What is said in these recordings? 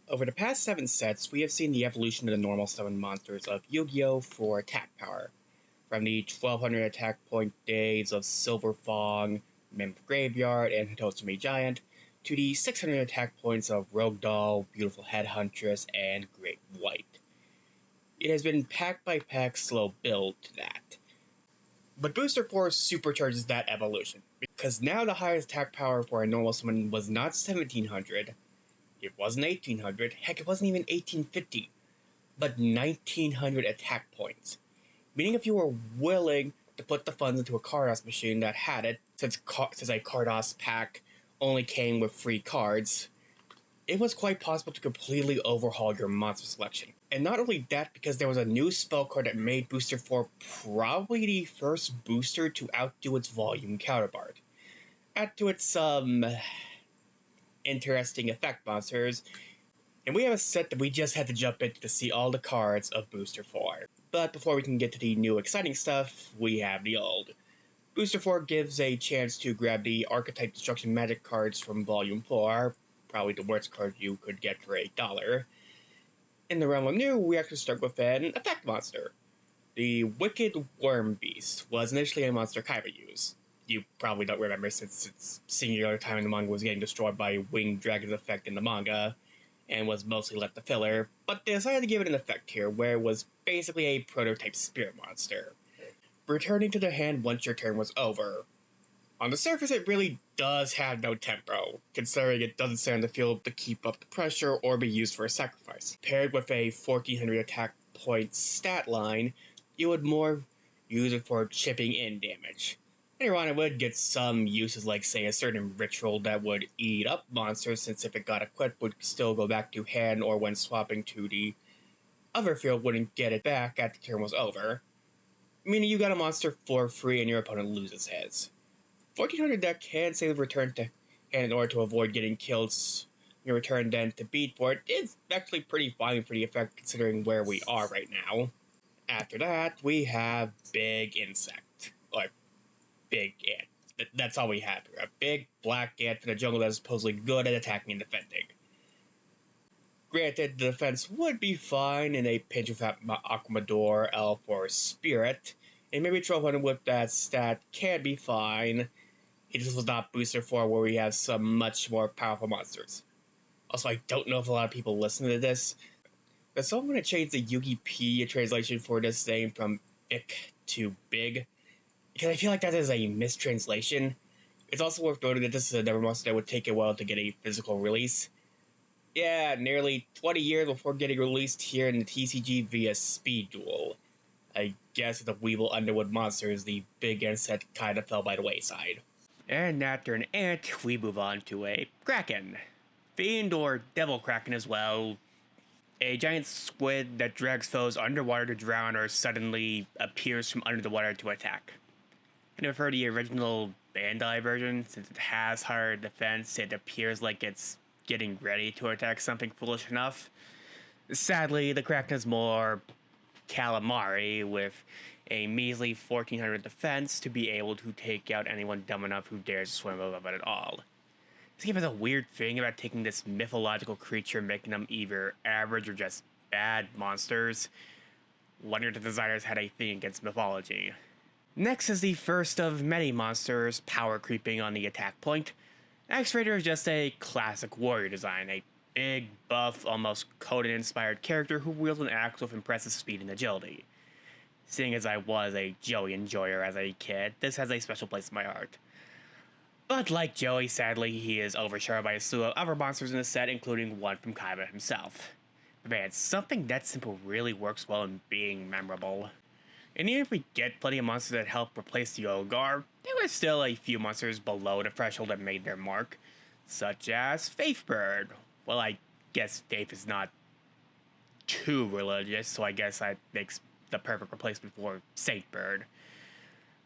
Over the past 7 sets, we have seen the evolution of the normal summon monsters of Yu-Gi-Oh! For attack power. From the 1200 attack point days of Silver Fong, Mammoth Graveyard, and Hitotsumi Giant, to the 600 attack points of Rogue Doll, Beautiful Headhuntress, and Great White. It has been pack by pack slow build to that. But Booster 4 supercharges that evolution, because now the highest attack power for a normal summon was not 1700, it wasn't 1800, heck, it wasn't even 1850, but 1900 attack points. Meaning if you were willing to put the funds into a Cardos machine that had it, since a Cardos pack only came with free cards, it was quite possible to completely overhaul your monster selection. And not only that, because there was a new spell card that made Booster 4 probably the first booster to outdo its volume counterpart. Add to it some interesting effect monsters, and we have a set that we just had to jump into to see all the cards of Booster 4. But before we can get to the new exciting stuff, we have the old. Booster 4 gives a chance to grab the Archetype Destruction Magic cards from Volume 4, probably the worst card you could get for $8. In the realm of new, we actually start with an effect monster. The Wicked Worm Beast was initially a monster Kaiba used. You probably don't remember since its singular time in the manga was getting destroyed by Winged Dragon's effect in the manga, and was mostly left a filler, but they decided to give it an effect here, where it was basically a prototype spirit monster, returning to their hand once your turn was over. On the surface, it really does have no tempo, considering it doesn't stay on the field to keep up the pressure or be used for a sacrifice. Paired with a 1400 attack point stat line, you would more use it for chipping in damage. Later on, it would get some uses like, say, a certain ritual that would eat up monsters, since if it got equipped, would still go back to hand, or when swapping to the other field, wouldn't get it back after the turn was over. Meaning you got a monster for free and your opponent loses his. 1400 deck can save return to hand in order to avoid getting killed. Your return then to beat for it is actually pretty fine for the effect, considering where we are right now. After that, we have Big Insect, or Big Ant. That's all we have here. A big black ant from the jungle that is supposedly good at attacking and defending. Granted, the defense would be fine in a pinch of Aquamador, Elf, or Spirit, and maybe 1200 with that stat can be fine. It just was not Booster 4, where we have some much more powerful monsters. Also, I don't know if a lot of people listen to this. Does someone want to change the Yugi-P translation for this name from Ick to Big? Because I feel like that is a mistranslation. It's also worth noting that this is another monster that would take a while to get a physical release. Yeah, nearly 20 years before getting released here in the TCG via Speed Duel. I guess the Weevil Underwood monsters, the big insect kind of fell by the wayside. And after an ant, we move on to a Kraken. Fiend or Devil Kraken as well. A giant squid that drags foes underwater to drown or suddenly appears from under the water to attack. I prefer the original Bandai version, since it has higher defense. It appears like it's getting ready to attack something foolish enough. Sadly, the Kraken is more calamari, with a measly 1400 defense to be able to take out anyone dumb enough who dares to swim above it at all. This game has a weird thing about taking this mythological creature, making them either average or just bad monsters. Wonder if the designers had a thing against mythology. Next is the first of many monsters power creeping on the attack point. X-Raider is just a classic warrior design, a big, buff, almost Conan-inspired character who wields an axe with impressive speed and agility. Seeing as I was a Joey enjoyer as a kid, this has a special place in my heart. But like Joey, sadly, he is overshadowed by a slew of other monsters in the set, including one from Kaiba himself. But man, something that simple really works well in being memorable. And even if we get plenty of monsters that help replace the Ogar, there were still a few monsters below the threshold that made their mark, such as Faithbird. Well, I guess Faith is not too religious, so I guess that makes the perfect replacement for Saintbird,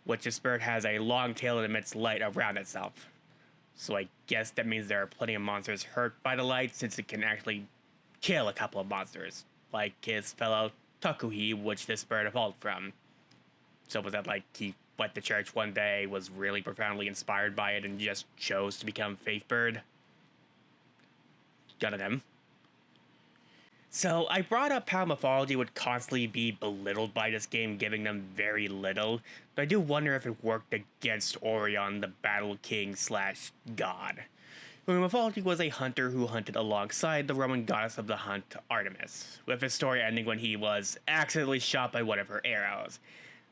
which this bird has a long tail that emits light around itself. So I guess that means there are plenty of monsters hurt by the light, since it can actually kill a couple of monsters, like his fellow Takuhi, which this bird evolved from. So was that like he went to church one day, was really profoundly inspired by it, and just chose to become Faithbird? Got him. So I brought up how mythology would constantly be belittled by this game, giving them very little, but I do wonder if it worked against Orion, the Battle King slash God. Mythology was a hunter who hunted alongside the Roman goddess of the hunt, Artemis, with his story ending when he was accidentally shot by one of her arrows,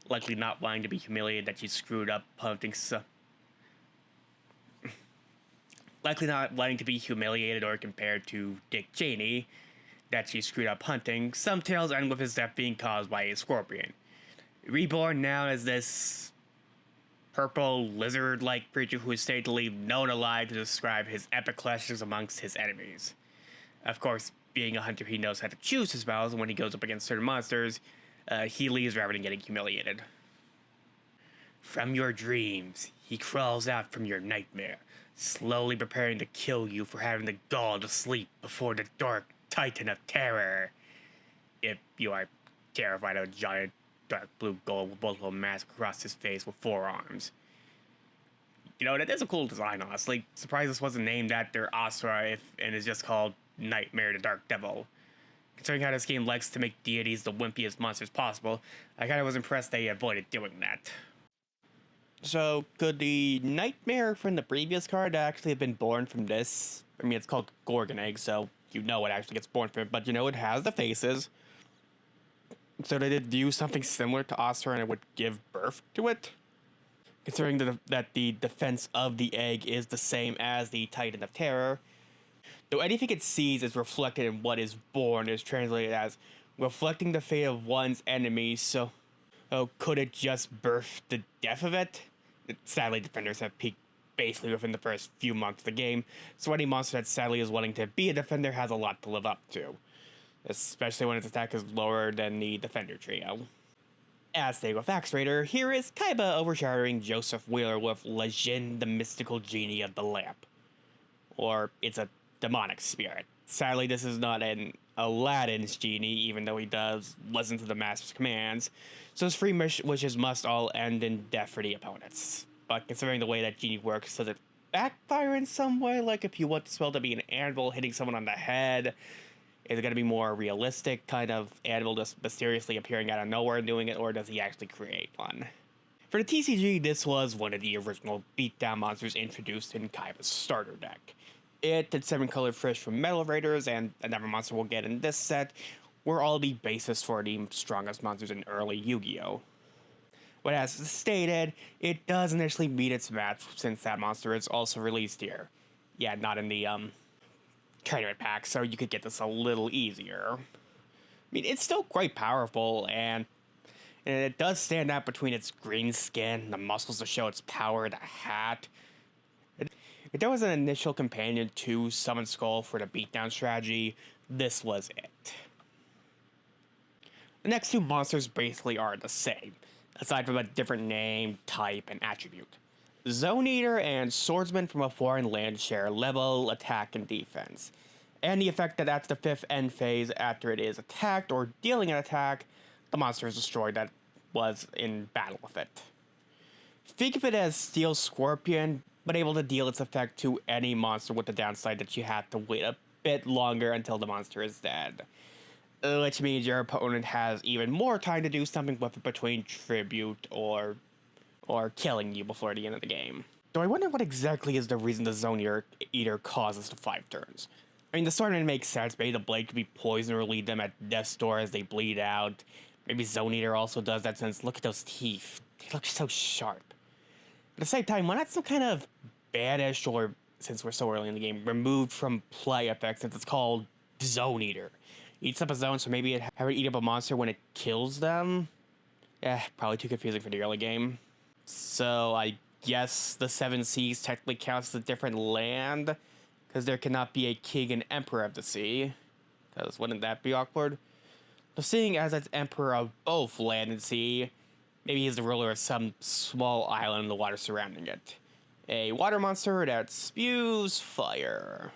likely not wanting to be humiliated that she screwed up hunting likely not wanting to be humiliated or compared to Dick Cheney, that she screwed up hunting. Some tales end with his death being caused by a scorpion. Reborn now as this purple lizard-like creature who is stayed to leave no one alive to describe his epic clashes amongst his enemies. Of course, being a hunter, he knows how to choose his battles, and when he goes up against certain monsters, he leaves rather than getting humiliated. From your dreams, he crawls out from your nightmare, slowly preparing to kill you for having the gall to sleep before the dark Titan of Terror. If you are terrified of a giant dark blue gull with multiple masks across his face with 4 arms. You know, that is a cool design, honestly. Surprised this wasn't named after Asura and is just called Nightmare the Dark Devil. Considering how this game likes to make deities the wimpiest monsters possible, I kinda was impressed they avoided doing that. So, could the Nightmare from the previous card actually have been born from this? I mean, it's called Gorgon Egg, so you know it actually gets born from it, but you know it has the faces. So they did do something similar to Asura and it would give birth to it? Considering that the defense of the egg is the same as the Titan of Terror. Though anything it sees is reflected in what is born is translated as reflecting the fate of one's enemy, so could it just birth the death of it? Sadly, defenders have peaked basically within the first few months of the game, so any monster that sadly is willing to be a defender has a lot to live up to, especially when its attack is lower than the defender trio. As staying with Axe Raider, here is Kaiba overshadowing Joseph Wheeler with Legend, the mystical genie of the lamp. Or, it's a demonic spirit. Sadly, this is not an Aladdin's genie, even though he does listen to the master's commands, so his free wishes must all end in death for the opponents. But considering the way that genie works, does it backfire in some way? Like if you want the spell to be an anvil hitting someone on the head, is it going to be more realistic, kind of anvil just mysteriously appearing out of nowhere and doing it, or does he actually create one? For the TCG, this was one of the original beatdown monsters introduced in Kaiba's starter deck. It and 7-colored fish from Metal Raiders and another monster we'll get in this set were all the basis for the strongest monsters in early Yu-Gi-Oh! But as stated, it does initially beat its match since that monster is also released here. Yeah, not in the tournament pack, so you could get this a little easier. I mean, it's still quite powerful, and it does stand out between its green skin, the muscles to show its power, the hat. If there was an initial companion to Summon Skull for the beatdown strategy, this was it. The next 2 monsters basically are the same, aside from a different name, type, and attribute. Zone Eater and Swordsman from a foreign land share level, attack, and defense, and the effect that at the 5th end phase after it is attacked or dealing an attack, the monster is destroyed that was in battle with it. Think of it as Steel Scorpion, but able to deal its effect to any monster with the downside that you have to wait a bit longer until the monster is dead. Which means your opponent has even more time to do something with it between tribute or killing you before the end of the game. So I wonder what exactly is the reason the Zone Eater causes the 5 turns. I mean, the storyline makes sense. Maybe the blade could be poisoned or lead them at death's door as they bleed out. Maybe Zone Eater also does that since look at those teeth. They look so sharp. At the same time, why not some kind of banish or, since we're so early in the game, removed from play effect since it's called Zone Eater? Eats up a zone, so maybe have it eat up a monster when it kills them? Probably too confusing for the early game. So I guess the 7 Seas technically counts as a different land, because there cannot be a king and emperor of the sea. Because wouldn't that be awkward? So seeing as it's emperor of both land and sea, maybe he's the ruler of some small island in the water surrounding it. A water monster that spews fire.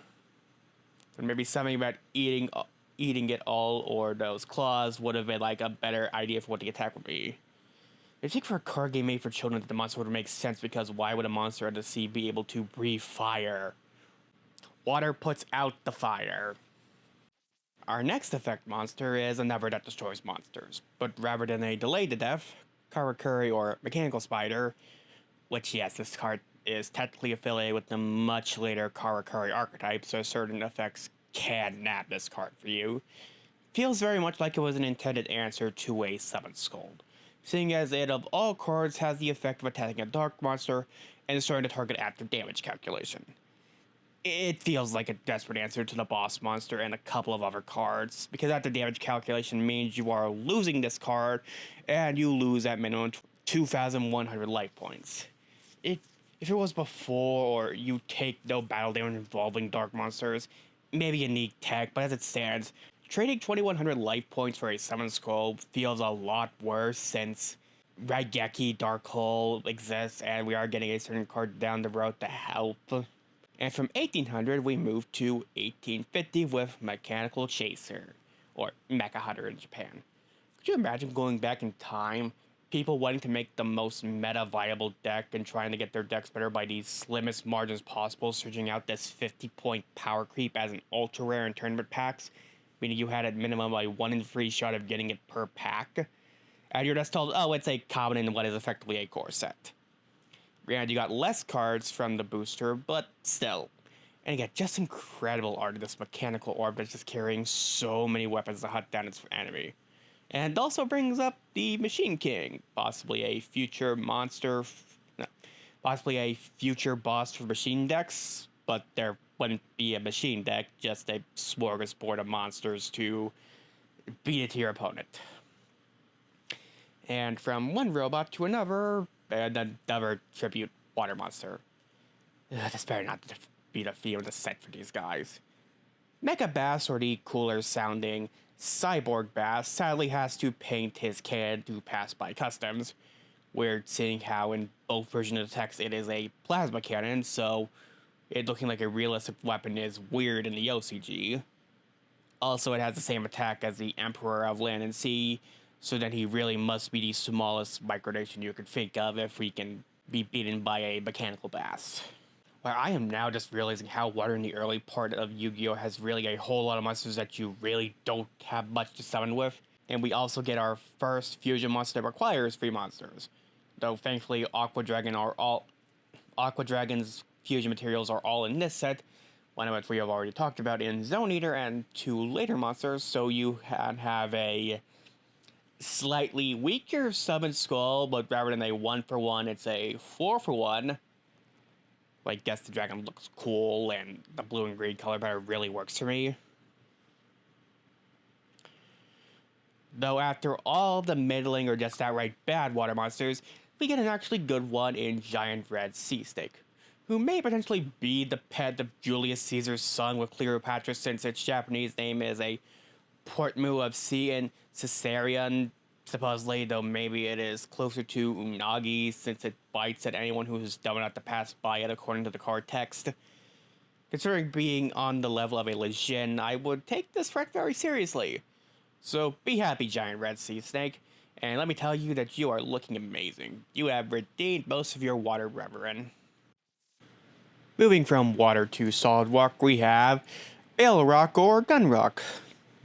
Or maybe something about eating it all, or those claws would have been like a better idea for what the attack would be. I think for a card game made for children, the monster would make sense, because why would a monster of the sea be able to breathe fire? Water puts out the fire. Our next effect monster is a Never That Destroys monsters, but rather than a Delay to Death, Karakuri or Mechanical Spider, which yes, this card is technically affiliated with the much later Karakuri archetype, so certain effects can nab this card for you, feels very much like it was an intended answer to a 7th Scold, seeing as it of all cards has the effect of attacking a dark monster and destroying the target after damage calculation. It feels like a desperate answer to the boss monster and a couple of other cards, because after damage calculation means you are losing this card, and you lose at minimum 2,100 life points. If it was before, or you take no battle damage involving dark monsters, maybe a neat tech, but as it stands, trading 2,100 life points for a 7th Scroll feels a lot worse since Raigeki Dark Hole exists, and we are getting a certain card down the road to help. And from 1800, we move to 1850 with Mechanical Chaser, or Mecha Hunter in Japan. Could you imagine going back in time, people wanting to make the most meta-viable deck and trying to get their decks better by the slimmest margins possible, searching out this 50-point power creep as an ultra rare in tournament packs, meaning you had at minimum a 1 in 3 shot of getting it per pack, and you're just told, oh, it's a common in what is effectively a core set. And you got less cards from the booster, but still. And you get just incredible art of this mechanical orb that's just carrying so many weapons to hunt down its enemy. And also brings up the Machine King, possibly a future monster, possibly a future boss for machine decks, but there wouldn't be a machine deck, just a smorgasbord of monsters to beat it to your opponent. And from one robot to another, and another tribute water monster. This better not be the theme of the set for these guys. Mecha Bass, or the cooler sounding Cyborg Bass, sadly has to paint his cannon to pass by customs. Weird seeing how in both versions of the text it is a plasma cannon, so it looking like a realistic weapon is weird in the OCG. Also, it has the same attack as the Emperor of Land and Sea, so then he really must be the smallest micronation you could think of if we can be beaten by a mechanical bass. Well, I am now just realizing how Water in the early part of Yu-Gi-Oh! Has really a whole lot of monsters that you really don't have much to summon with, and we also get our first fusion monster that requires 3 monsters. Though thankfully Aqua Dragon's fusion materials are all in this set, one of which we have already talked about in Zone Eater, and 2 later monsters, so you have a slightly weaker summon skull, but rather than a 1-for-1, it's a 4-for-1. I guess the dragon looks cool, and the blue and green color pattern really works for me. Though after all the middling or just outright bad water monsters, we get an actually good one in Giant Red Sea Snake, who may potentially be the pet of Julius Caesar's son with Cleopatra, since its Japanese name is a Portmu of Sea and Caesarean, supposedly, though maybe it is closer to Unagi since it bites at anyone who is dumb enough to pass by it according to the card text. Considering being on the level of a Legion, I would take this threat very seriously. So be happy, Giant Red Sea Snake, and let me tell you that you are looking amazing. You have redeemed most of your water brethren. Moving from water to solid rock, we have Bale Rock or Gun Rock.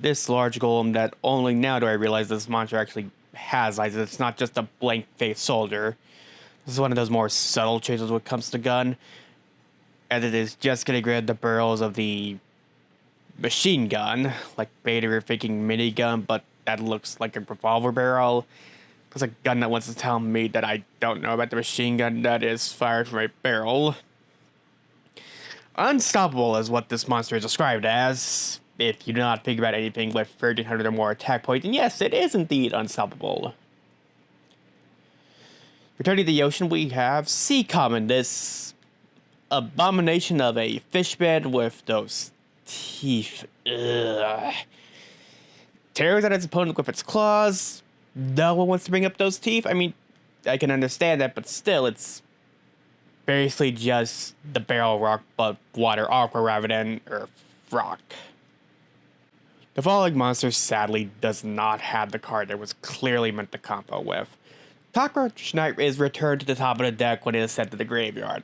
This large golem that only now do I realize this monster actually has eyes. It's not just a blank-faced soldier. This is one of those more subtle changes when it comes to gun, as it is just getting rid of the barrels of the machine gun, like Beta or thinking minigun, but that looks like a revolver barrel. It's a gun that wants to tell me that I don't know about the machine gun that is fired from a barrel. Unstoppable is what this monster is described as. If you do not think about anything with 1,300 or more attack points, and yes, it is indeed unstoppable. Returning to the ocean, we have Sea Common, this abomination of a fish bed with those teeth. Ugh. Tears at its opponent with its claws. No one wants to bring up those teeth. I mean, I can understand that, but still, it's basically just the barrel rock, but water aqua rather than earth rock. The following monster sadly does not have the card that was clearly meant to combo with. Cockroach Knight is returned to the top of the deck when it is sent to the graveyard.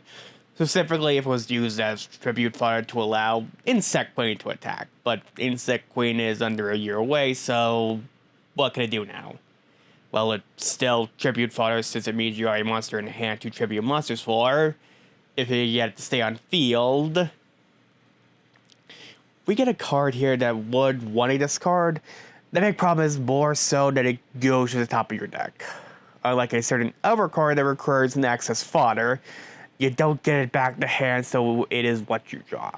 Specifically if it was used as tribute fodder to allow Insect Queen to attack. But Insect Queen is under a year away, so what can it do now? Well, it's still tribute fodder since it means you are a monster in hand to tribute monsters for. If you get to stay on field, we get a card here that would want to discard. The big problem is more so that it goes to the top of your deck. Unlike a certain other card that requires an excess fodder, you don't get it back to hand, so it is what you draw.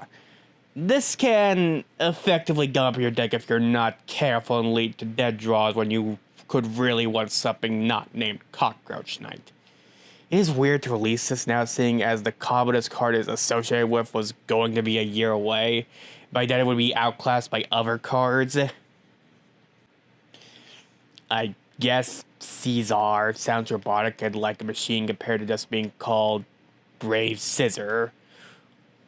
This can effectively gum up your deck if you're not careful and lead to dead draws when you could really want something not named Cockroach Knight. It is weird to release this now, seeing as the combo this card is associated with was going to be a year away. By then it would be outclassed by other cards. I guess Caesar sounds robotic and like a machine compared to just being called Brave Scissor.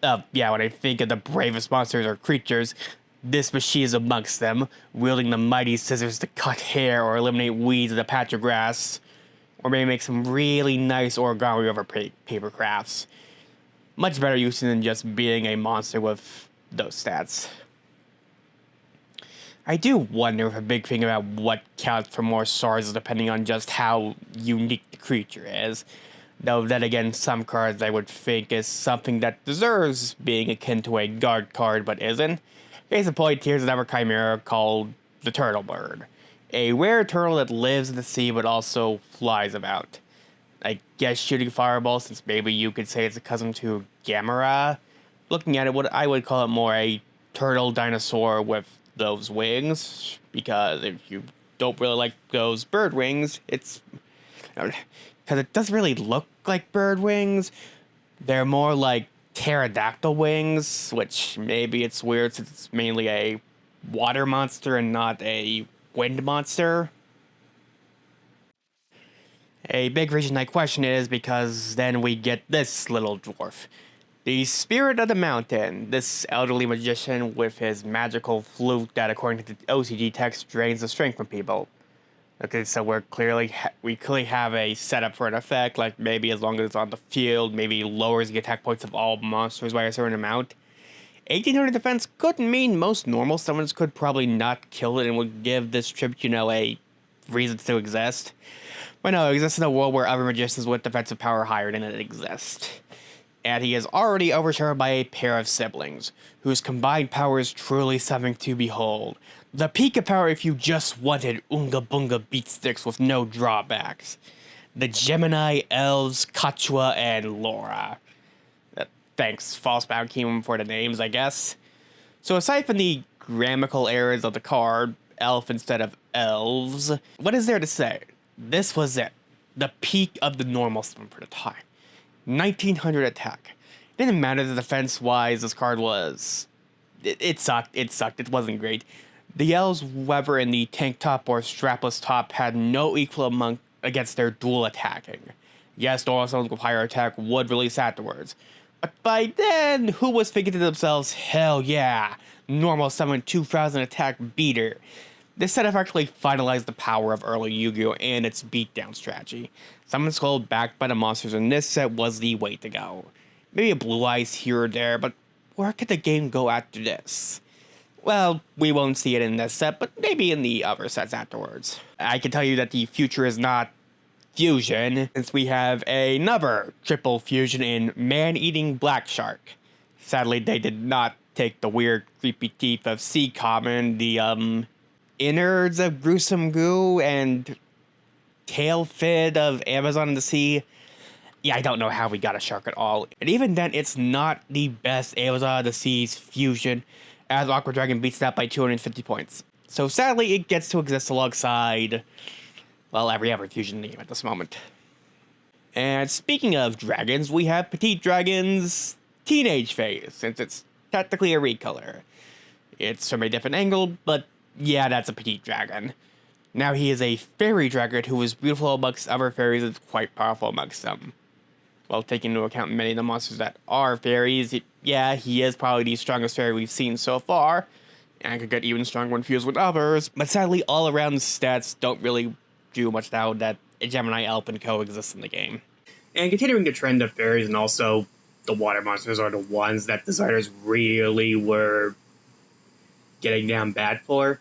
Yeah, when I think of the bravest monsters or creatures, this machine is amongst them, wielding the mighty scissors to cut hair or eliminate weeds in a patch of grass, or maybe make some really nice origami over paper crafts. Much better use than just being a monster with those stats. I do wonder if a big thing about what counts for more stars is depending on just how unique the creature is. Though then again, some cards I would think is something that deserves being akin to a guard card but isn't. Case in point, here's another chimera called the Turtle Bird. A rare turtle that lives in the sea but also flies about. I guess shooting fireballs, since maybe you could say it's a cousin to Gamera. Looking at it, I would call it more a turtle dinosaur with those wings, because if you don't really like those bird wings, it's because it doesn't really look like bird wings. They're more like pterodactyl wings, which maybe it's weird since it's mainly a water monster and not a wind monster. A big reason I question it is because then we get this little dwarf. The Spirit of the Mountain, this elderly magician with his magical flute that, according to the OCG text, drains the strength from people. Okay, so we clearly have a setup for an effect, like maybe as long as it's on the field, maybe lowers the attack points of all monsters by a certain amount. 1800 defense could mean most normal summons could probably not kill it and would give this tribute, a reason to exist. But no, it exists in a world where other magicians with defensive power higher than it exist. And he is already overshadowed by a pair of siblings, whose combined power is truly something to behold. The peak of power if you just wanted Oonga Boonga beatsticks with no drawbacks. The Gemini, Elves, Quechua, and Laura. Thanks, Falsebound Kingdom, for the names, I guess. So aside from the grammatical errors of the card, elf instead of elves, what is there to say? This was it. The peak of the normal summon for the time. 1900 attack. It didn't matter the defense-wise this card was. It sucked. It wasn't great. The elves, whether in the tank top or strapless top, had no equal against their dual attacking. Yes, normal summons with higher attack would release afterwards. But by then, who was thinking to themselves, hell yeah, normal summon 2000 attack beater. This set effectively finalized the power of early Yu-Gi-Oh! And its beatdown strategy. Summon Skull backed by the monsters in this set was the way to go. Maybe a Blue Eyes here or there, but where could the game go after this? Well, we won't see it in this set, but maybe in the other sets afterwards. I can tell you that the future is not fusion, since we have another triple fusion in Man-Eating Black Shark. Sadly, they did not take the weird, creepy teeth of Sea Common, the, innards of Gruesome Goo, and tail fin of Amazon in the Sea. Yeah, I don't know how we got a shark at all. And even then, it's not the best Amazon of the Sea's fusion, as Aqua Dragon beats that by 250 points. So sadly, it gets to exist alongside, well, every other fusion in the game at this moment. And speaking of dragons, we have Petite Dragon's teenage phase, since it's technically a recolor. It's from a different angle, but yeah, that's a Petite Dragon. Now he is a fairy dragon who is beautiful amongst other fairies and quite powerful amongst them. Well, taking into account many of the monsters that are fairies, yeah, he is probably the strongest fairy we've seen so far, and could get even stronger when fused with others, but sadly all around the stats don't really do much now that a Gemini, Elf, and Co exist in the game. And continuing the trend of fairies and also the water monsters are the ones that designers really were getting down bad for.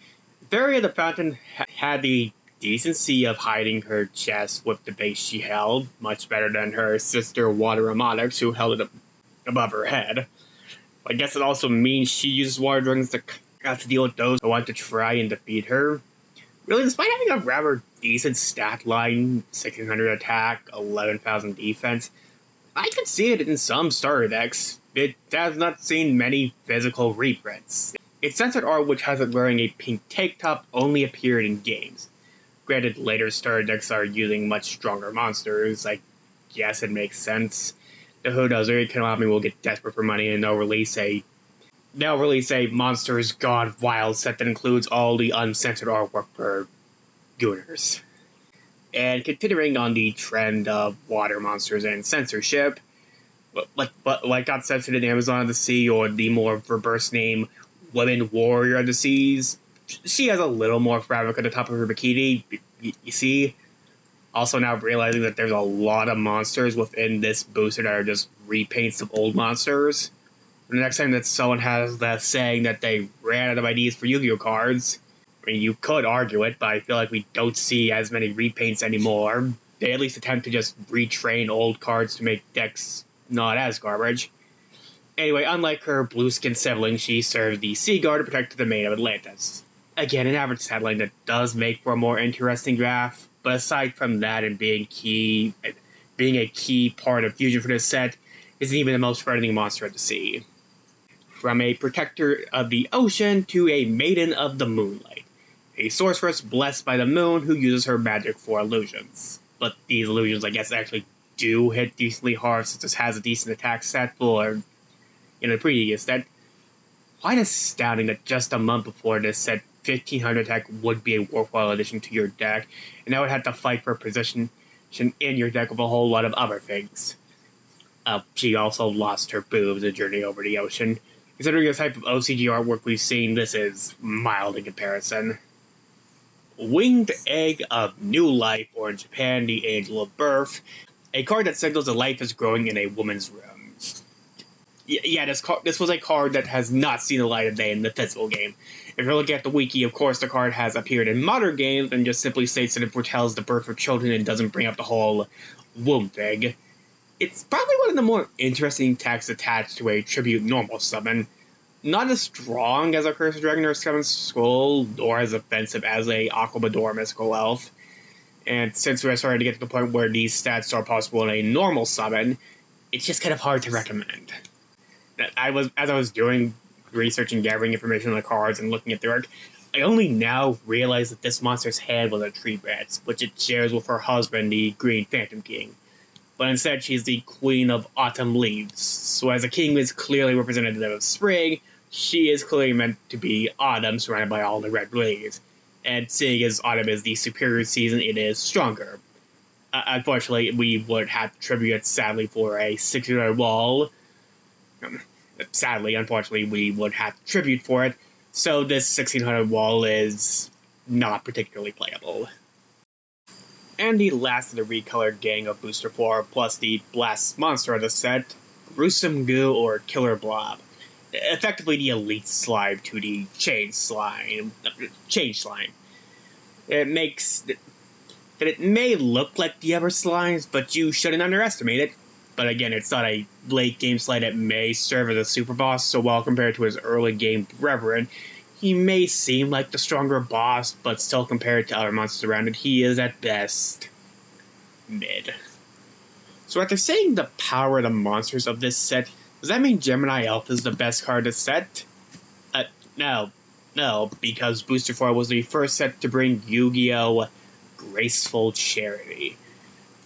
Varia the Fountain had the decency of hiding her chest with the base she held, much better than her sister Water Robotics, who held it above her head. I guess it also means she uses water dragons to have to deal with those who want to try and defeat her. Really, despite having a rather decent stat line, 1600 attack, 11,000 defense, I could see it in some starter decks. It has not seen many physical reprints. Its censored art, which has it wearing a pink tank top, only appeared in games. Granted, later starter decks are using much stronger monsters. I guess it makes sense. The who knows, Konami will get desperate for money and they'll release a Monsters Gone Wild set that includes all the uncensored artwork for Gooners. And continuing on the trend of water monsters and censorship, like got censored in Amazon of the Sea, or the more verbose name Women Warrior of the Seas, she has a little more fabric at the top of her bikini, you see. Also now realizing that there's a lot of monsters within this booster that are just repaints of old monsters. The next time that someone has that saying that they ran out of ideas for Yu-Gi-Oh cards, I mean, you could argue it, but I feel like we don't see as many repaints anymore. They at least attempt to just retrain old cards to make decks not as garbage. Anyway, unlike her blue-skinned sibling, she serves the Sea Guard to protect the domain of Atlantis. Again, an average settling that does make for a more interesting draft, but aside from that and being a key part of fusion for this set, isn't even the most frightening monster of the sea. From a protector of the ocean to a maiden of the moonlight. A sorceress blessed by the moon who uses her magic for illusions. But these illusions, I guess, actually do hit decently hard since this has a decent attack stat for in the previous set. Quite astounding that just a month before this set, 1500 attack would be a worthwhile addition to your deck, and now would have to fight for position in your deck with a whole lot of other things. She also lost her boobs in Journey Over the Ocean. Considering the type of OCG artwork we've seen, this is mild in comparison. Winged Egg of New Life, or in Japan, the Angel of Birth, a card that signals that life is growing in a woman's room. Yeah, this was a card that has not seen the light of day in the physical game. If you're looking at the wiki, of course, the card has appeared in modern games and just simply states that it foretells the birth of children and doesn't bring up the whole womb thing. It's probably one of the more interesting attacks attached to a tribute normal summon. Not as strong as a Curse of Dragon or Seventh Skull, nor as offensive as a Aquamador Mystical Elf. And since we're starting to get to the point where these stats are possible in a normal summon, it's just kind of hard to recommend. As I was doing research and gathering information on the cards and looking at their arc, I only now realized that this monster's head was a tree branch, which it shares with her husband, the Green Phantom King. But instead, she's the Queen of Autumn Leaves. So as a king is clearly representative of spring, she is clearly meant to be autumn, surrounded by all the red leaves. And seeing as autumn is the superior season, it is stronger. Unfortunately, we would have to tribute it, sadly, for a 600 wall. Unfortunately, we would have to tribute for it, so this 1600 wall is not particularly playable. And the last of the recolored gang of Booster 4, plus the Blast monster of the set, Gruesome Goo or Killer Blob. Effectively the elite slime to the Change Slime. It makes that it may look like the other slimes, but you shouldn't underestimate it. But again, it's not a late game slide that may serve as a super boss, so while compared to his early game brethren, he may seem like the stronger boss, but still compared to other monsters around it, he is at best mid. So after saying the power of the monsters of this set, does that mean Gemini Elf is the best card of the set? No, because Booster 4 was the first set to bring Yu-Gi-Oh! Graceful Charity.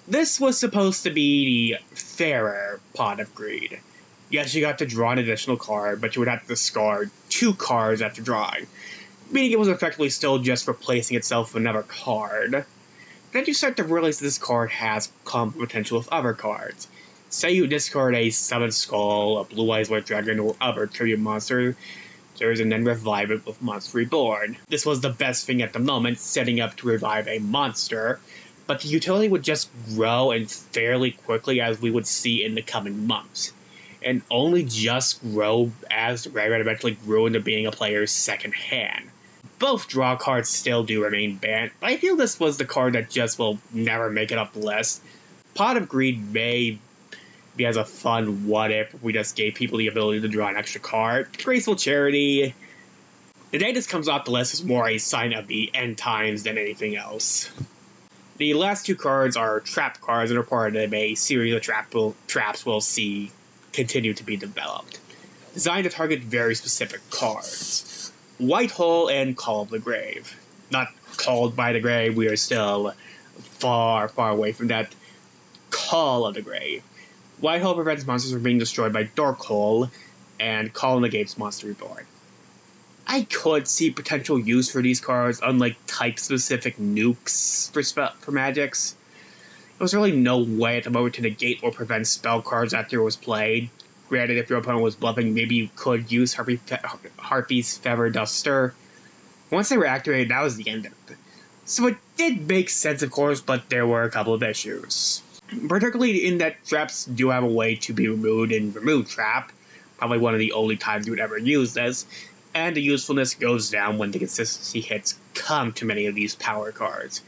This was supposed to be the fairer pot of greed. Yes, you got to draw an additional card, but you would have to discard 2 cards after drawing, meaning it was effectively still just replacing itself with another card. Then you start to realize this card has combo potential with other cards. Say you discard a Seventh Skull, a Blue Eyes White Dragon, or other tribute monster, and then revive it with Monster Reborn. This was the best thing at the moment, setting up to revive a monster, but the utility would just grow and fairly quickly as we would see in the coming months. and only just grow as the graveyard eventually grew into being a player's second hand. Both draw cards still do remain banned, but I feel this was the card that just will never make it up the list. Pot of Greed may be as a fun what if we just gave people the ability to draw an extra card. Graceful Charity. The day this comes off the list is more a sign of the end times than anything else. The last two cards are trap cards and are part of a series of traps we'll see continue to be developed, designed to target very specific cards. White Hole and Call of the Grave. Not called by the grave, we are still far, far away from that. Call of the Grave. White Hole prevents monsters from being destroyed by Dark Hole, and Call negates Monster Reborn. I could see potential use for these cards, unlike type-specific nukes for magics. There was really no way at the moment to negate or prevent spell cards after it was played. Granted, if your opponent was bluffing, maybe you could use Harpy's Feather Duster. Once they were activated, that was the end of it. So it did make sense, of course, but there were a couple of issues. Particularly in that traps do have a way to be removed in Remove Trap, probably one of the only times you would ever use this, and the usefulness goes down when the consistency hits come to many of these power cards.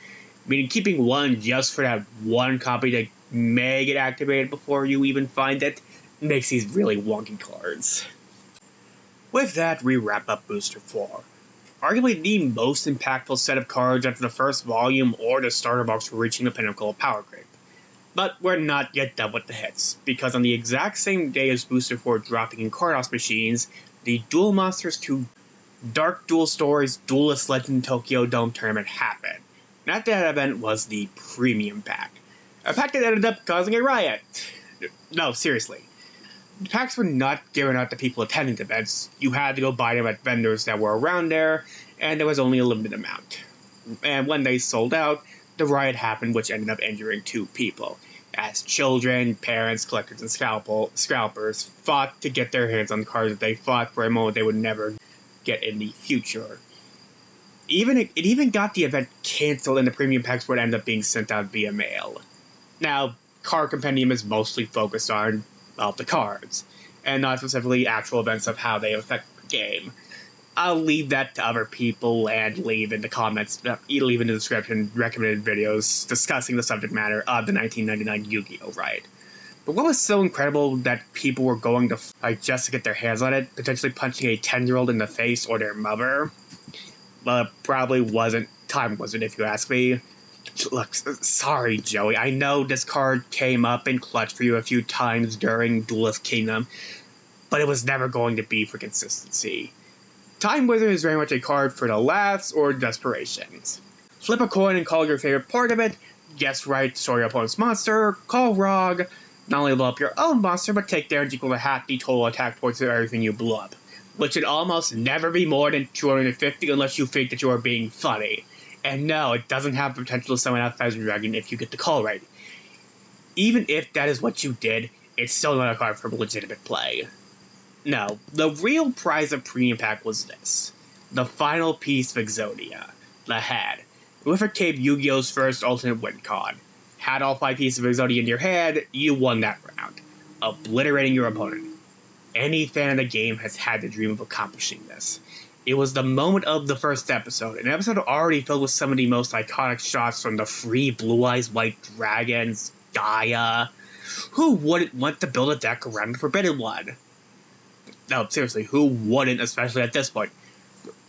Meaning keeping one just for that one copy that may get activated before you even find it makes these really wonky cards. With that, we wrap up Booster 4. Arguably the most impactful set of cards after the first volume or the starter box for reaching the pinnacle of Power Creep. But we're not yet done with the hits, because on the exact same day as Booster 4 dropping in Cardhouse machines, the Duel Monsters 2 Dark Duel Stories Duelist Legend Tokyo Dome Tournament happened. And at that event was the Premium Pack. A pack that ended up causing a riot. No, seriously. The packs were not given out to people attending the events. You had to go buy them at vendors that were around there, and there was only a limited amount. And when they sold out, the riot happened, which ended up injuring 2 people, as children, parents, collectors, and scalpers fought to get their hands on cards that they thought for a moment they would never get in the future. It even got the event cancelled, and the premium packs would end up being sent out via mail. Now, Card Compendium is mostly focused on, well, the cards, and not specifically actual events of how they affect the game. I'll leave that to other people and leave in the comments, leave in the description recommended videos discussing the subject matter of the 1999 Yu-Gi-Oh! Riot. But what was so incredible that people were going to fight just to get their hands on it, potentially punching a 10-year-old in the face or their mother? Well, it probably wasn't. Time wasn't, if you ask me. Look, sorry, Joey. I know this card came up in clutch for you a few times during Duelist Kingdom, but it was never going to be for consistency. Time Wizard is very much a card for the laughs or desperations. Flip a coin and call your favorite part of it, guess right, destroy your opponent's monster, call Rog, not only level up your own monster, but take damage equal to half the total attack points of everything you blew up, which should almost never be more than 250 unless you think that you are being funny. And no, it doesn't have the potential to summon out Pheasant Dragon if you get the call right. Even if that is what you did, it's still not a card for legitimate play. No, the real prize of Premium Pack was this. The final piece of Exodia, the head. With it came Yu-Gi-Oh's first alternate win con. Had all 5 pieces of Exodia in your hand, you won that round, obliterating your opponent. Any fan of the game has had the dream of accomplishing this. It was the moment of the first episode, an episode already filled with some of the most iconic shots from the free Blue Eyes White Dragons, Gaia. Who wouldn't want to build a deck around the Forbidden One? No, seriously, who wouldn't, especially at this point?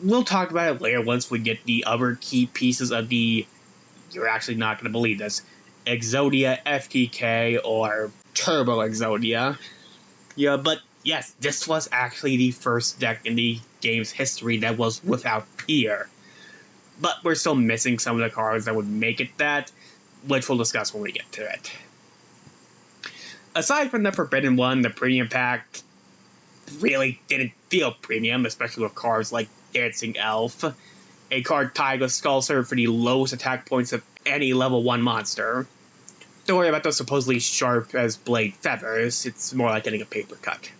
We'll talk about it later once we get the other key pieces of the, you're actually not going to believe this, Exodia FTK or Turbo Exodia. Yeah, but yes, this was actually the first deck in the game's history that was without peer. But we're still missing some of the cards that would make it that, which we'll discuss when we get to it. Aside from the Forbidden One, the Premium Pack really didn't feel premium, especially with cards like Dancing Elf, a card tied with Skull Serve for the lowest attack points of any level 1 monster. Don't worry about those supposedly sharp as blade feathers, it's more like getting a paper cut.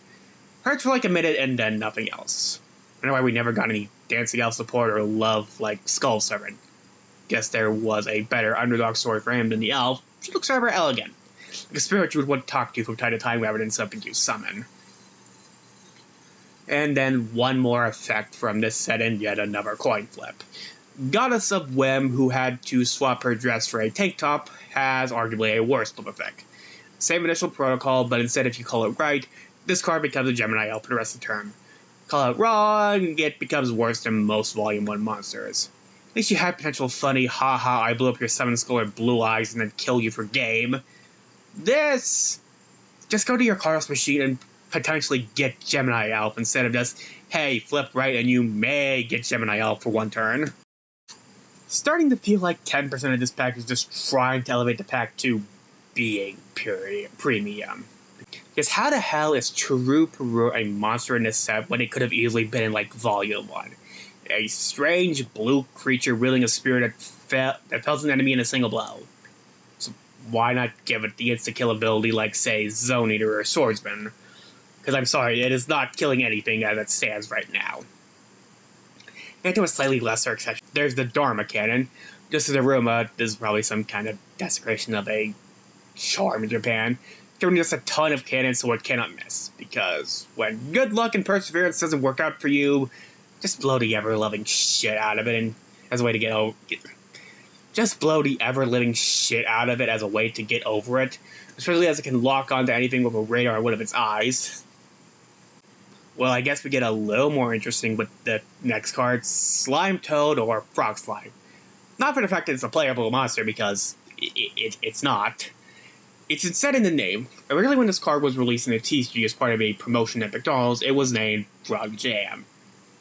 Hurts for like a minute and then nothing else. I don't know why we never got any Dancing Elf support or love like Skull Servant. Guess there was a better underdog story for him than the elf. She looks rather elegant. Like a spirit you would want to talk to from time to time rather than something you summon. And then one more effect from this set and yet another coin flip. Goddess of Whim, who had to swap her dress for a tank top, has arguably a worse flip effect. Same initial protocol, but instead if you call it right, this card becomes a Gemini Elf for the rest of the turn. Call it wrong, it becomes worse than most Volume 1 monsters. At least you had potential funny, haha, I blew up your 7-score blue eyes and then kill you for game. This, just go to your Carlos machine and potentially get Gemini Elf instead of just, hey, flip right and you may get Gemini Elf for one turn. Starting to feel like 10% of this pack is just trying to elevate the pack to being premium. Because how the hell is True Peru a monster in this set when it could have easily been in like Volume 1? A strange blue creature wielding a spirit that fells an enemy in a single blow. So why not give it the insta-kill ability like, say, Zone Eater or Swordsman? Because I'm sorry, it is not killing anything as it stands right now. And to a slightly lesser exception, there's the Dharma Cannon. Just as a rumor, this is probably some kind of desecration of a charm in Japan. Giving just a ton of cannons so it cannot miss. Because when good luck and perseverance doesn't work out for you, just blow the ever-loving shit out of it and as a way to get over it. Just blow the ever-living shit out of it as a way to get over it. Especially as it can lock onto anything with a radar in one of its eyes. Well, I guess we get a little more interesting with the next card, Slime Toad or Frog Slime. Not for the fact that it's a playable monster, because it's not. It's instead in the name. Originally when this card was released in the TCG as part of a promotion at McDonald's, it was named Frog Jam.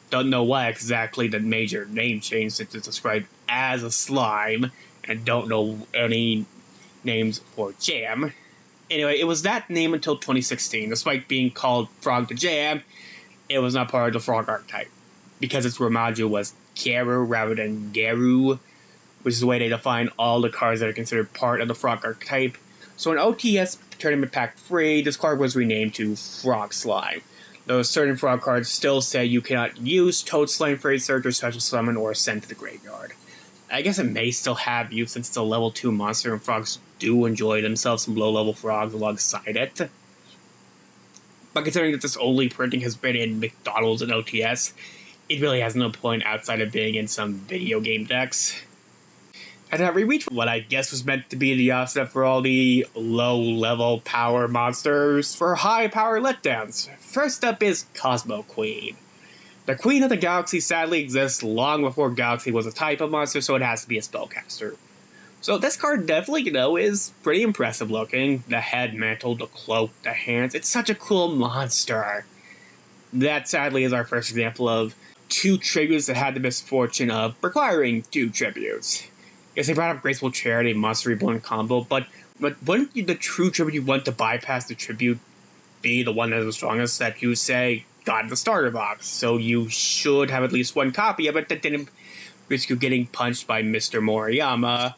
Don't know why exactly the major name change since it's described as a slime, and don't know any names for jam. Anyway, it was that name until 2016. Despite being called Frog the Jam, it was not part of the Frog archetype, because its Ramaju was Garu rather than Garu, which is the way they define all the cards that are considered part of the Frog archetype. So in OTS Tournament Pack 3, this card was renamed to Frog Slime. Though certain Frog cards still say you cannot use Toad Slime for a search or special summon or send to the graveyard. I guess it may still have use since it's a level 2 monster and frogs do enjoy themselves some low-level frogs alongside it. But considering that this only printing has been in McDonald's and OTS, it really has no point outside of being in some video game decks. And we reached what I guess was meant to be the offset for all the low-level power monsters for high-power letdowns. First up is Cosmo Queen. The Queen of the Galaxy sadly exists long before Galaxy was a type of monster, so it has to be a spellcaster. So this card definitely, is pretty impressive looking. The head, mantle, the cloak, the hands. It's such a cool monster. That sadly is our first example of 2 tributes that had the misfortune of requiring 2 tributes. Yes, they brought up Graceful Charity, Monster Reborn combo, but wouldn't the true tribute you want to bypass the tribute be the one that is the strongest that you say got in the starter box? So you should have at least one copy of it that didn't risk you getting punched by Mr. Moriyama,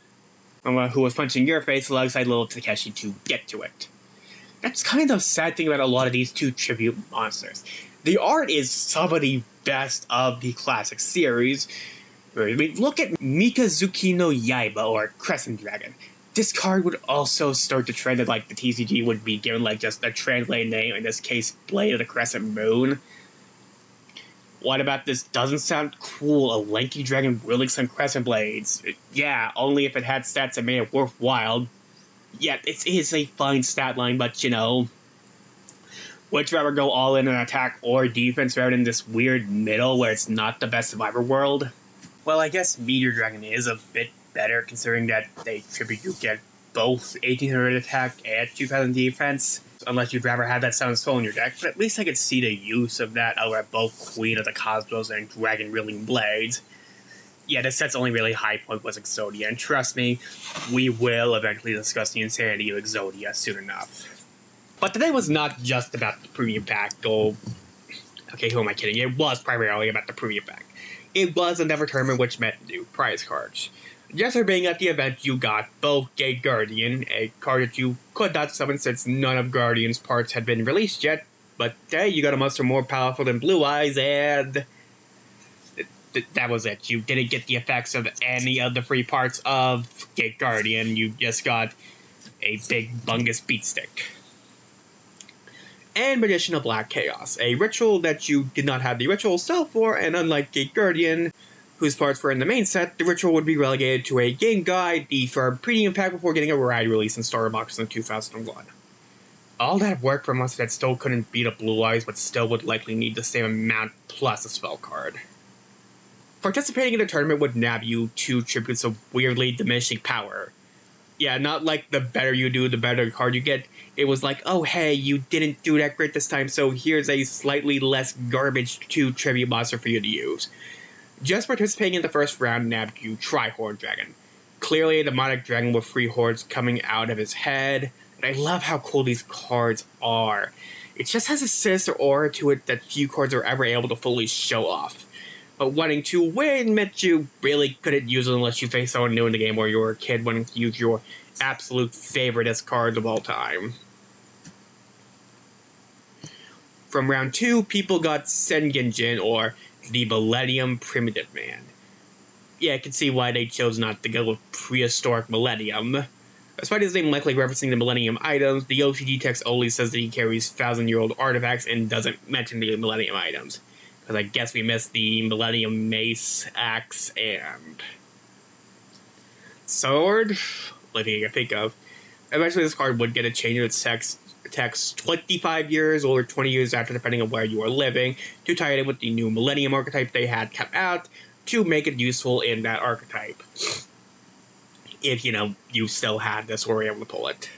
who was punching your face alongside little Takeshi to get to it. That's kind of the sad thing about a lot of these 2 tribute monsters. The art is some of the best of the classic series. I mean, look at Mikazuki no Yaiba or Crescent Dragon. This card would also start the trend that like the TCG would be given like just a translated name, in this case Blade of the Crescent Moon. What about this doesn't sound cool, a lanky dragon wielding some crescent blades? Yeah, only if it had stats that made it worthwhile. Yeah, it is a fine stat line, but would you rather go all in on attack or defense rather than this weird middle where it's not the best Survivor world? Well, I guess Meteor Dragon is a bit better considering that they tribute you get both 1800 attack and 2000 defense, unless you'd rather have that Sound Soul in your deck, but at least I could see the use of that over both Queen of the Cosmos and Dragon Wielding Blades. Yeah, this set's only really high point was Exodia, and trust me, we will eventually discuss the insanity of Exodia soon enough. But today was not just about the premium pack, okay, who am I kidding? It was primarily about the premium pack. It was a never tournament which meant new prize cards. Just for being at the event, you got both Gate Guardian, a card that you could not summon since none of Guardian's parts had been released yet, but hey, you got a monster more powerful than Blue Eyes, and that was it. You didn't get the effects of any of the free parts of Gate Guardian, you just got a big bungus beatstick. And Magician of Black Chaos, a ritual that you did not have the ritual spell for, and unlike Gate Guardian, whose parts were in the main set, the ritual would be relegated to a game guide, the firm premium pack before getting a Riot release in starter boxes in 2001. All that work from us that still couldn't beat up Blue Eyes, but still would likely need the same amount plus a spell card. Participating in the tournament would nab you 2 tributes of weirdly diminishing power. Yeah, not like the better you do, the better card you get. It was like, oh hey, you didn't do that great this time, so here's a slightly less garbage 2 tribute monster for you to use. Just participating in the first round nabbed you Tri-Horn Dragon. Clearly a demonic dragon with 3 horns coming out of his head, and I love how cool these cards are. It just has a sinister aura to it that few cards are ever able to fully show off. But wanting to win meant you really couldn't use it unless you faced someone new in the game or you were a kid wanting to use your absolute favoriteest cards of all time. From round 2, people got Sengenjin, or the Millennium Primitive Man. Yeah, I can see why they chose not to go with Prehistoric Millennium. Despite his name likely referencing the Millennium items, the OCG text only says that he carries 1,000-year-old artifacts and doesn't mention the Millennium items. Because I guess we missed the Millennium Mace, Axe, and Sword? Only thing I can think of. Eventually this card would get a change in its text 25 years or 20 years after, depending on where you are living, to tie it in with the new Millennium archetype they had kept out, to make it useful in that archetype. If, you still had this or were able to pull it.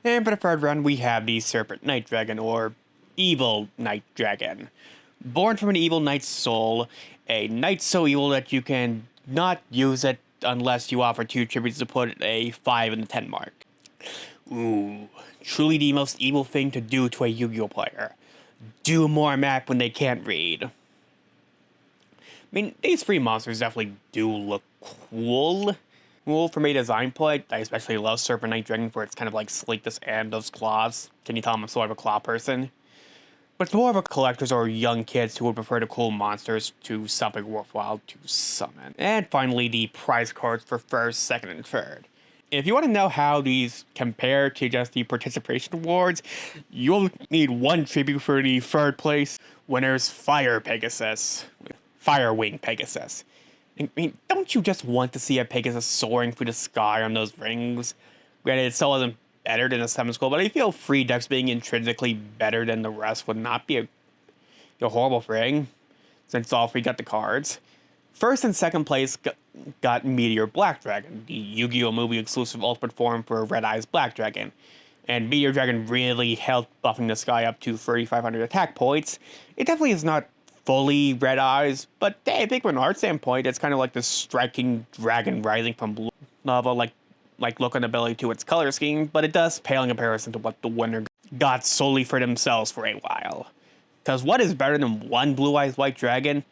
And for the third round, we have the Serpent Night Dragon, or Evil Night Dragon. Born from an evil knight's soul, a knight so evil that you can not use it unless you offer 2 tributes to put a 5 in the 10 mark. Ooh, truly the most evil thing to do to a Yu-Gi-Oh player. Do more math when they can't read. I mean, these 3 monsters definitely do look cool. Well, from a design point, I especially love Serpent Night Dragon for its kind of like sleekness and those claws. Can you tell I'm sort of a claw person? But it's more of a collectors or young kids who would prefer the cool monsters to something worthwhile to summon. And finally, the prize cards for first, second, and third. If you want to know how these compare to just the participation awards, you'll need 1 tribute for the third place winner's Firewing Pegasus. I mean, don't you just want to see a Pegasus soaring through the sky on those rings? Granted, it still isn't better than a 7 school, but I feel 3 decks being intrinsically better than the rest would not be a horrible thing, since all 3 got the cards. First and second place got Meteor Black Dragon, the Yu-Gi-Oh! Movie exclusive ultimate form for Red Eyes Black Dragon. And Meteor Dragon really helped buffing the sky up to 3,500 attack points. It definitely is not fully Red Eyes, but I think from an art standpoint, it's kind of like the striking dragon rising from blue lava, like look and ability to its color scheme, but it does pale in comparison to what the winner got solely for themselves for a while. Because what is better than 1 Blue Eyes White Dragon?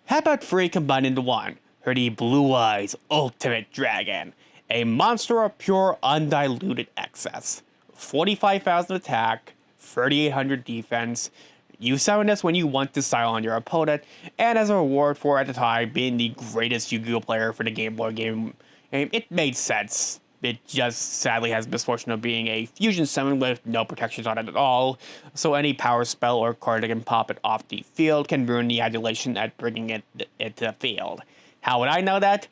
How about 3 combined into 1? For the Blue Eyes Ultimate Dragon, a monster of pure undiluted excess. 45,000 attack, 3,800 defense. You summon this when you want to silence your opponent, and as a reward for, at the time, being the greatest Yu-Gi-Oh player for the Game Boy game, it made sense. It just sadly has misfortune of being a fusion summon with no protections on it at all, so any power spell or card that can pop it off the field can ruin the adulation at bringing it to the field. How would I know that?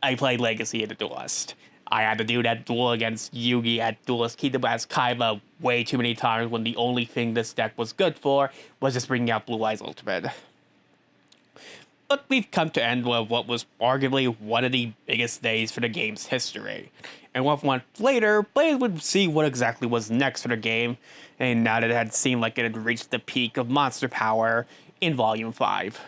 I played Legacy of the Duelist. I had to do that duel against Yugi at Duelist Kingdom as Kaiba way too many times when the only thing this deck was good for was just bringing out Blue Eyes Ultimate. But we've come to end with what was arguably one of the biggest days for the game's history. And 1 month later, players would see what exactly was next for the game, and now that it had seemed like it had reached the peak of monster power in Volume 5.